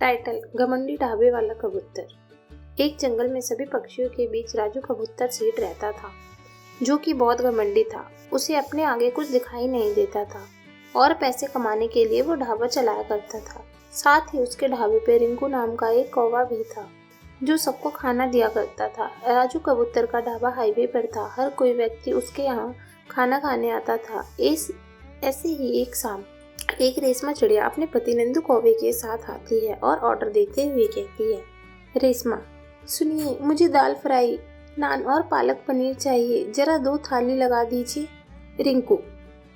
Title: घमंडी ढाबे वाला कबूतर। एक जंगल में सभी पक्षियों के बीच राजू कबूतर सेठ रहता था, जो कि बहुत घमंडी था। उसे अपने आगे कुछ दिखाई नहीं देता था और पैसे कमाने के लिए वो ढाबा चलाया करता था। साथ ही उसके ढाबे पे रिंकू नाम का एक कौवा भी था, जो सबको खाना दिया करता था। राजू कबूतर का ढाबा हाईवे पर था। हर कोई व्यक्ति उसके यहाँ खाना खाने आता था। ऐसे ही एक शाम एक रेशमा चिड़िया अपने पति नंदू कौवे के साथ आती है और ऑर्डर देते हुए कहती है, रेशमा, सुनिए, मुझे दाल फ्राई, नान और पालक पनीर चाहिए। जरा 2 थाली लगा दीजिए। रिंकू: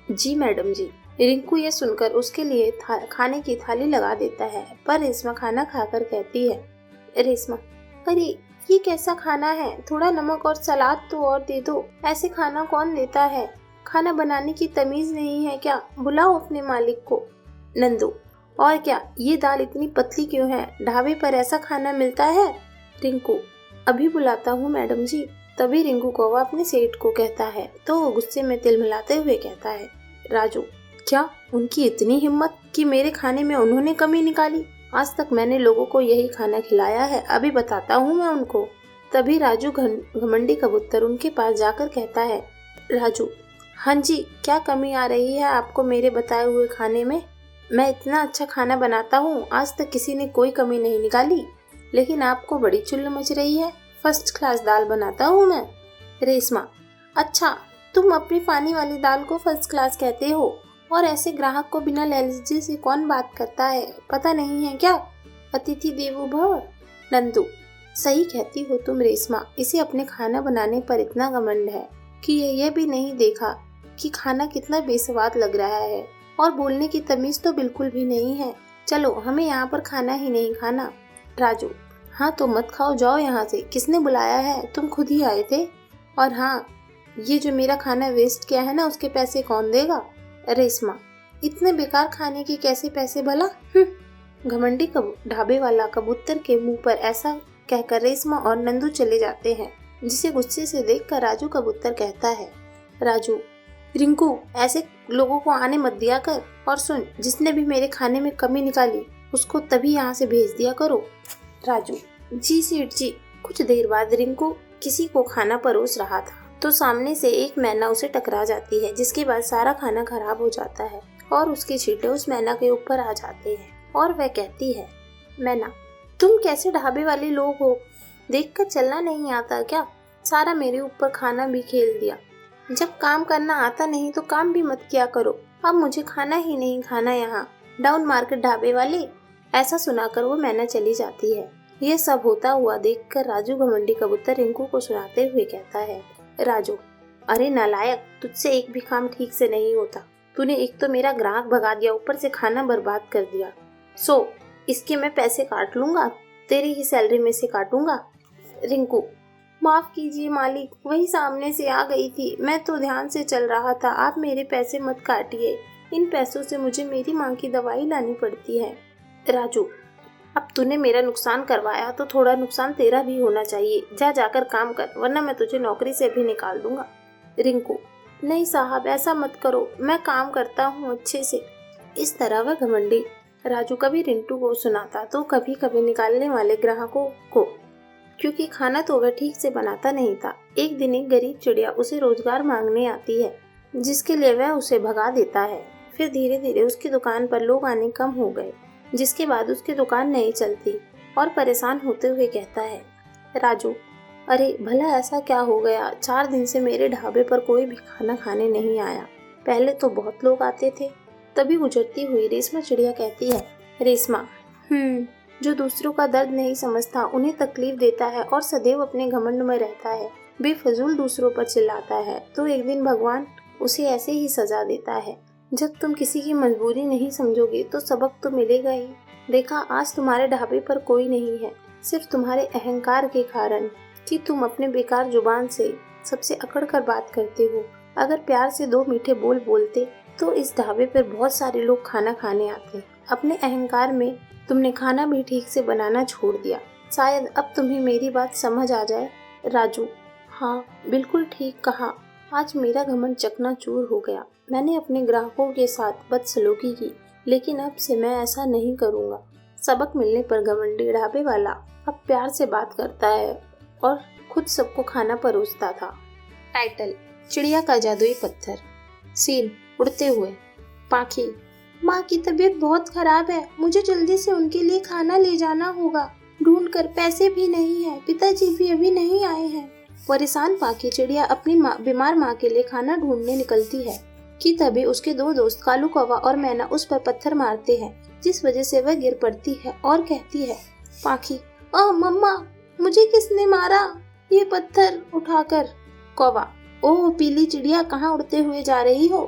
जी मैडम जी। रिंकू ये सुनकर उसके लिए खाने की थाली लगा देता है, पर रेशमा खाना खाकर कहती है, रेशमा, अरे ये कैसा खाना है? थोड़ा नमक और सलाद तो और दे दो। ऐसे खाना कौन देता है? खाना बनाने की तमीज नहीं है क्या? बुलाओ अपने मालिक को। नंदू: और क्या, ये दाल इतनी पतली क्यों है? ढाबे पर ऐसा खाना मिलता है? रिंकू: अभी बुलाता हूँ मैडम जी। तभी रिंकू कौवा अपने सेठ को कहता है, तो वो गुस्से में तिलमिलाते हुए कहता है, राजू, क्या उनकी इतनी हिम्मत कि मेरे खाने में उन्होंने कमी निकाली? आज तक मैंने लोगों को यही खाना खिलाया है, अभी बताता हूँ मैं उनको। तभी राजू घमंडी कबूतर उनके पास जाकर कहता है, राजू, हाँ जी, क्या कमी आ रही है आपको मेरे बताए हुए खाने में? मैं इतना अच्छा खाना बनाता हूँ, आज तक किसी ने कोई कमी नहीं निकाली, लेकिन आपको बड़ी चुल्ल मच रही है। फर्स्ट क्लास दाल बनाता हूँ मैं। रेशमा: अच्छा, तुम अपनी पानी वाली दाल को फर्स्ट क्लास कहते हो? और ऐसे ग्राहक को बिना लहजे से कौन बात करता है? पता नहीं है क्या? अतिथि देवो भव। नंदू: सही कहती हो तुम रेशमा, इसे अपने खाना बनाने पर इतना घमंड है कि यह भी नहीं देखा कि खाना कितना बेस्वाद लग रहा है, और बोलने की तमीज तो बिल्कुल भी नहीं है। चलो, हमें यहाँ पर खाना ही नहीं खाना। राजू: हाँ तो मत खाओ, जाओ यहाँ से। किसने बुलाया है? तुम खुद ही आए थे। और हाँ, ये जो मेरा खाना वेस्ट किया है ना, उसके पैसे कौन देगा? रेशमा: इतने बेकार खाने के कैसे पैसे भला? घमंडी ढाबे वाला कबूतर के मुंह पर ऐसा कहकर रेशमा और नंदू चले जाते हैं, जिसे गुस्से से देखकर राजू कबूतर कहता है, राजू, रिंकू, ऐसे लोगों को आने मत दिया कर। और सुन, जिसने भी मेरे खाने में कमी निकाली उसको तभी यहाँ से भेज दिया करो। राजू: जी सेठ जी। कुछ देर बाद रिंकू किसी को खाना परोस रहा था, तो सामने से एक मैना उसे टकरा जाती है, जिसके बाद सारा खाना खराब हो जाता है और उसके छींटे उस मैना के ऊपर आ जाते हैं। और वह कहती है, मैना, तुम कैसे ढाबे वाले लोग हो? देखकर चलना नहीं आता क्या? सारा मेरे ऊपर खाना भी खेल दिया। जब काम करना आता नहीं तो काम भी मत किया करो। अब मुझे खाना ही नहीं खाना यहाँ, डाउन मार्केट ढाबे वाले। ऐसा सुनाकर वो मैना चली जाती है। यह सब होता हुआ देखकर राजू घमंडी कबूतर रिंकू को सुनाते हुए कहता है, राजू, अरे नालायक, तुझसे एक भी काम ठीक से नहीं होता। तूने एक तो मेरा ग्राहक भगा दिया, ऊपर से खाना बर्बाद कर दिया। इसके मैं पैसे काट लूंगा, तेरी ही सैलरी में से काटूंगा। रिंकू: माफ कीजिए मालिक, वही सामने से आ गई थी, मैं तो ध्यान से चल रहा था। आप मेरे पैसे मत काटिए, इन पैसों से मुझे मेरी माँ की दवाई लानी पड़ती है। राजू: अब तूने मेरा नुकसान करवाया तो थोड़ा नुकसान तेरा भी होना चाहिए। जाकर काम कर, वरना मैं तुझे नौकरी से भी निकाल दूंगा। रिंकू: नहीं साहब, ऐसा मत करो, मैं काम करता हूँ अच्छे से। इस तरह वह घमंडी राजू कभी रिंटू को सुनाता तो कभी कभी निकालने वाले ग्राहकों को, क्योंकि खाना तो वह ठीक से बनाता नहीं था। एक दिन एक गरीब चिड़िया उसे रोजगार मांगने आती है, जिसके लिए वह उसे भगा देता है। फिर धीरे धीरे उसकी दुकान पर लोग आने कम हो गए, जिसके बाद उसकी दुकान नहीं चलती और परेशान होते हुए कहता है, राजू, अरे भला ऐसा क्या हो गया? 4 दिन से मेरे ढाबे पर कोई भी खाना खाने नहीं आया। पहले तो बहुत लोग आते थे। तभी गुजरती हुई रेशमा चिड़िया कहती है, रेशमा, जो दूसरों का दर्द नहीं समझता, उन्हें तकलीफ देता है और सदैव अपने घमंड में रहता है, बेफजूल दूसरों पर चिल्लाता है, तो एक दिन भगवान उसे ऐसे ही सजा देता है। जब तुम किसी की मजबूरी नहीं समझोगे तो सबक तो मिलेगा ही। देखा, आज तुम्हारे ढाबे पर कोई नहीं है, सिर्फ तुम्हारे अहंकार के कारण कि तुम अपने बेकार जुबान से सबसे अकड़ कर बात करते हो। अगर प्यार से 2 मीठे बोल बोलते तो इस ढाबे पर बहुत सारे लोग खाना खाने आते। अपने अहंकार में तुमने खाना भी ठीक से बनाना छोड़ दिया। शायद अब तुम्हें मेरी बात समझ आ जाए। राजू: हाँ, बिल्कुल ठीक कहा। आज मेरा घमंड चकनाचूर हो गया। मैंने अपने ग्राहकों के साथ बदसलूकी की, लेकिन अब से मैं ऐसा नहीं करूँगा। सबक मिलने पर घमंडी ढाबे वाला अब प्यार से बात करता है और खुद सबको खाना परोसता था। टाइटल: चिड़िया का जादुई पत्थर। सीन: उड़ते हुए। पाखी: माँ की तबीयत बहुत खराब है, मुझे जल्दी से उनके लिए खाना ले जाना होगा। ढूंढ कर, पैसे भी नहीं है, पिताजी भी अभी नहीं आए हैं। परेशान पाखी चिड़िया अपनी बीमार माँ के लिए खाना ढूंढने निकलती है कि तभी उसके दो दोस्त कालू कौवा और मैना उस पर पत्थर मारते हैं, जिस वजह से वह गिर पड़ती है और कहती है: पाखी: मम्मा, मुझे किसने मारा ये पत्थर उठाकर। कौवा: ओह पीली चिड़िया, कहाँ उड़ते हुए जा रही हो?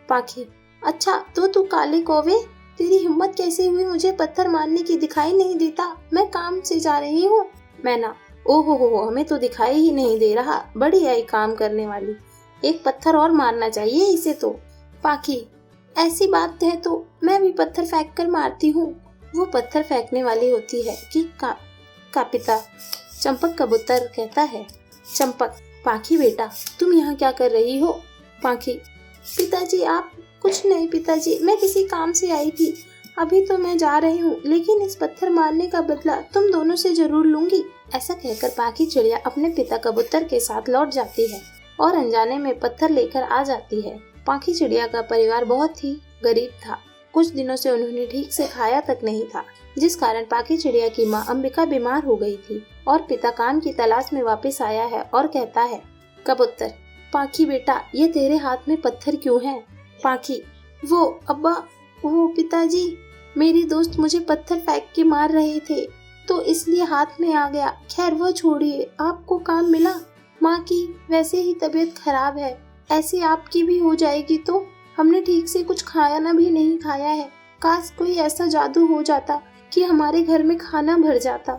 पाखी: अच्छा तो तू काले कौवे, तेरी हिम्मत कैसे हुई मुझे पत्थर मारने की? दिखाई नहीं देता, मैं काम से जा रही हूँ। मैना: ओहो हो, हमें तो दिखाई ही नहीं दे रहा, बड़ी आई काम करने वाली, एक पत्थर और मारना चाहिए इसे तो। पाखी: ऐसी बात है तो मैं भी पत्थर फेंक कर मारती हूँ। वो पत्थर फेंकने वाली होती है कि का पिता चंपक कबूतर कहता है: चंपक: पाखी बेटा, तुम यहाँ क्या कर रही हो? पाखी: पिताजी आप? कुछ नहीं पिताजी, मैं किसी काम से आई थी, अभी तो मैं जा रही हूँ, लेकिन इस पत्थर मारने का बदला तुम दोनों से जरूर लूंगी। ऐसा कहकर पाखी चिड़िया अपने पिता कबूतर के साथ लौट जाती है और अनजाने में पत्थर लेकर आ जाती है। पाखी चिड़िया का परिवार बहुत ही गरीब था। कुछ दिनों से उन्होंने ठीक से खाया तक नहीं था, जिस कारण पाखी चिड़िया की माँ अंबिका बीमार हो गई थी और पिता काम की तलाश में वापस आया है और कहता है: कबूतर: पाखी बेटा, ये तेरे हाथ में पत्थर क्यों है? पाखी: वो अब्बा, वो पिताजी, मेरी दोस्त मुझे पत्थर फेंक के मार रहे थे तो इसलिए हाथ में आ गया। खैर वो छोड़िए, आपको काम मिला? माँ की वैसे ही तबीयत खराब है, ऐसे आपकी भी हो जाएगी तो? हमने ठीक से कुछ खाया भी नहीं खाया है, काश कोई ऐसा जादू हो जाता कि हमारे घर में खाना भर जाता।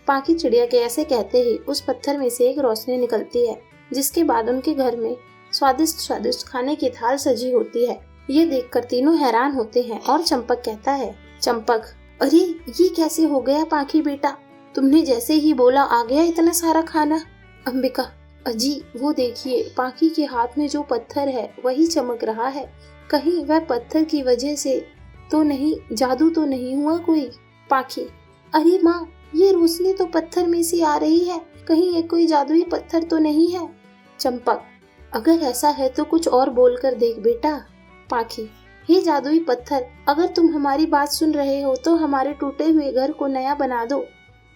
पाखी चिड़िया के ऐसे कहते ही उस पत्थर में से एक रोशनी निकलती है, जिसके बाद उनके घर में स्वादिष्ट स्वादिष्ट खाने की थाल सजी होती है। ये देखकर तीनों हैरान होते हैं और चंपक कहता है: चंपक: अरे ये कैसे हो गया पाखी बेटा, तुमने जैसे ही बोला आ गया इतना सारा खाना। अंबिका: अजी वो देखिए, पाखी के हाथ में जो पत्थर है वही चमक रहा है, कहीं वह पत्थर की वजह से तो नहीं, जादू तो नहीं हुआ कोई? पाखी: अरे माँ, ये रोशनी तो पत्थर में से आ रही है, कहीं ये कोई जादुई पत्थर तो नहीं है? चंपक: अगर ऐसा है तो कुछ और बोल कर देख बेटा। पाखी: हे जादुई पत्थर, अगर तुम हमारी बात सुन रहे हो तो हमारे टूटे हुए घर को नया बना दो।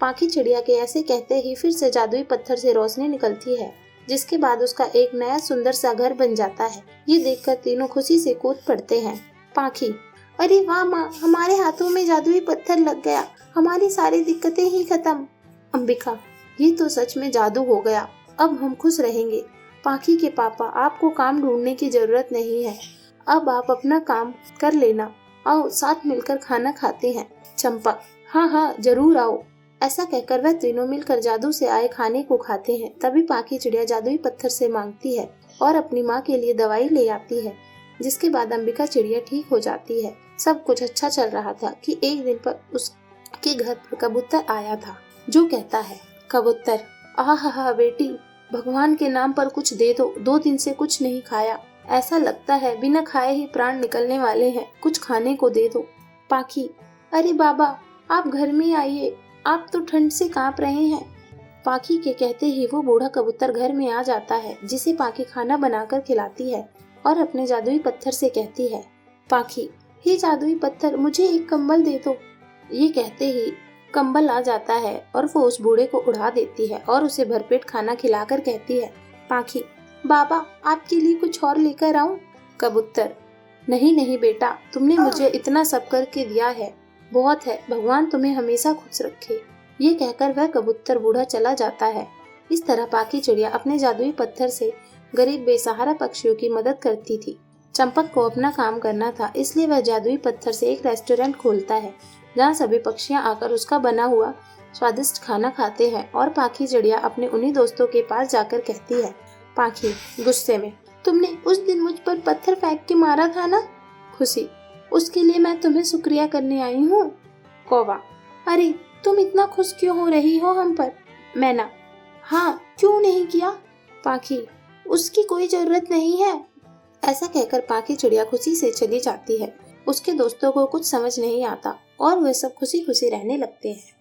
पाखी चिड़िया के ऐसे कहते ही फिर से जादुई पत्थर से रोशनी निकलती है, जिसके बाद उसका एक नया सुंदर सा घर बन जाता है। ये देखकर तीनों खुशी से कूद पड़ते हैं। पाखी: अरे वाह माँ, हमारे हाथों में जादुई पत्थर लग गया, हमारी सारी दिक्कतें ही खत्म। अंबिका: ये तो सच में जादू हो गया, अब हम खुश रहेंगे। पाखी के पापा, आपको काम ढूंढने की जरूरत नहीं है, अब आप अपना काम कर लेना, आओ साथ मिलकर खाना खाते हैं। चंपक: हाँ हाँ जरूर आओ। ऐसा कहकर वह तीनों मिलकर जादू से आए खाने को खाते हैं। तभी पाखी चिड़िया जादुई पत्थर से मांगती है और अपनी माँ के लिए दवाई ले आती है, जिसके बाद अंबिका चिड़िया ठीक हो जाती है। सब कुछ अच्छा चल रहा था कि एक दिन पर उसके घर पर कबूतर आया था, जो कहता है: कबूतर: आहा बेटी, भगवान के नाम पर कुछ दे दो, 2 दिन से कुछ नहीं खाया, ऐसा लगता है बिना खाए ही प्राण निकलने वाले हैं, कुछ खाने को दे दो। पाखी: अरे बाबा, आप घर में आइए, आप तो ठंड से कांप रहे हैं। पाखी के कहते ही वो बूढ़ा कबूतर घर में आ जाता है, जिसे पाखी खाना बनाकर खिलाती है और अपने जादुई पत्थर से कहती है: पाखी: हे जादुई पत्थर, मुझे एक कंबल दे दो। ये कहते ही कंबल आ जाता है और वो उस बूढ़े को उड़ा देती है और उसे भरपेट खाना खिलाकर कहती है: पाखी: बाबा, आपके लिए कुछ और लेकर आऊं? कबूतर: नहीं नहीं बेटा, तुमने मुझे इतना सब करके दिया है, बहुत है, भगवान तुम्हें हमेशा खुश रखे। ये कहकर वह कबूतर बूढ़ा चला जाता है। इस तरह पाखी चिड़िया अपने जादुई पत्थर से गरीब बेसहारा पक्षियों की मदद करती थी। चंपक को अपना काम करना था, इसलिए वह जादुई पत्थर से एक रेस्टोरेंट खोलता है, जहाँ सभी पक्षियाँ आकर उसका बना हुआ स्वादिष्ट खाना खाते हैं। और पाखी चिड़िया अपने उन्हीं दोस्तों के पास जाकर कहती है: पाखी गुस्से में: तुमने उस दिन मुझ पर पत्थर फेंक के मारा था ना? खुशी: उसके लिए मैं तुम्हें शुक्रिया करने आई हूँ। कौवा: अरे तुम इतना खुश क्यों हो रही हो हम पर? मैना: हाँ, क्यों नहीं किया? पाखी: उसकी कोई जरूरत नहीं है। ऐसा कहकर पाखी चिड़िया खुशी से चली जाती है। उसके दोस्तों को कुछ समझ नहीं आता और वे सब खुशी खुशी रहने लगते हैं।